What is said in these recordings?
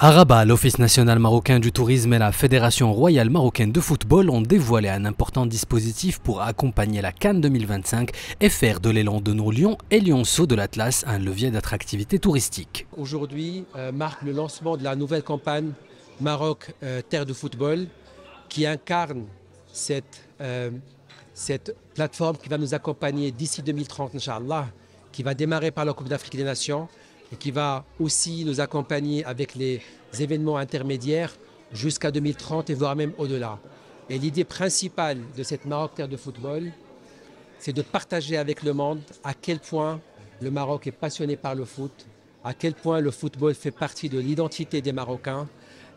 À Rabat, l'Office national marocain du tourisme et la Fédération royale marocaine de football ont dévoilé un important dispositif pour accompagner la CAN 2025 et faire de l'élan de nos lions et lionceaux de l'Atlas un levier d'attractivité touristique. Aujourd'hui marque le lancement de la nouvelle campagne Maroc Terre de football qui incarne cette plateforme qui va nous accompagner d'ici 2030, Inch'Allah, qui va démarrer par la Coupe d'Afrique des Nations et qui va aussi nous accompagner avec les événements intermédiaires jusqu'à 2030 et voire même au-delà. Et l'idée principale de cette Maroc Terre de football, c'est de partager avec le monde à quel point le Maroc est passionné par le foot, à quel point le football fait partie de l'identité des Marocains.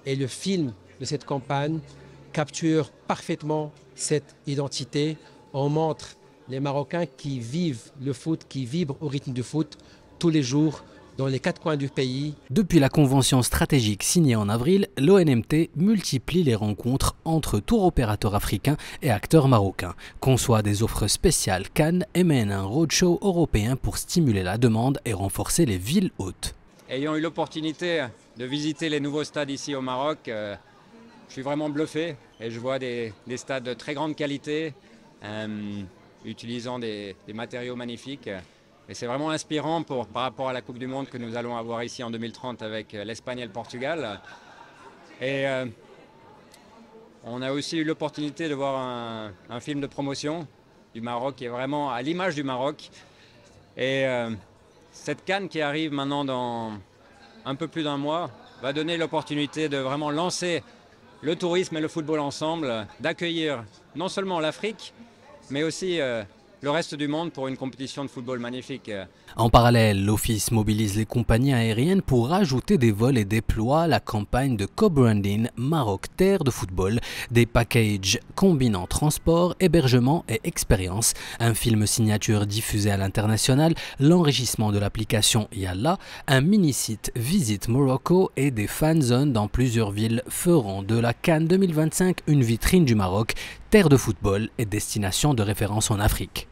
Et le film de cette campagne capture parfaitement cette identité. On montre les Marocains qui vivent le foot, qui vibrent au rythme du foot tous les jours dans les 4 coins du pays. Depuis la convention stratégique signée en avril, l'ONMT multiplie les rencontres entre tour opérateurs africains et acteurs marocains, conçoit des offres spéciales Cannes et mène un roadshow européen pour stimuler la demande et renforcer les villes hôtes. Ayant eu l'opportunité de visiter les nouveaux stades ici au Maroc, je suis vraiment bluffé et je vois des stades de très grande qualité, utilisant des matériaux magnifiques. Et c'est vraiment inspirant par rapport à la Coupe du Monde que nous allons avoir ici en 2030 avec l'Espagne et le Portugal. Et on a aussi eu l'opportunité de voir un film de promotion du Maroc qui est vraiment à l'image du Maroc. Et cette CAN qui arrive maintenant dans un peu plus d'un mois va donner l'opportunité de vraiment lancer le tourisme et le football ensemble, d'accueillir non seulement l'Afrique, mais aussi le reste du monde pour une compétition de football magnifique. En parallèle, l'Office mobilise les compagnies aériennes pour rajouter des vols et déploie la campagne de co-branding Maroc Terre de football, des packages combinant transport, hébergement et expérience, un film signature diffusé à l'international, l'enrichissement de l'application Yalla, un mini-site Visite Morocco et des fan zones dans plusieurs villes feront de la CAN 2025 une vitrine du Maroc, terre de football et destination de référence en Afrique.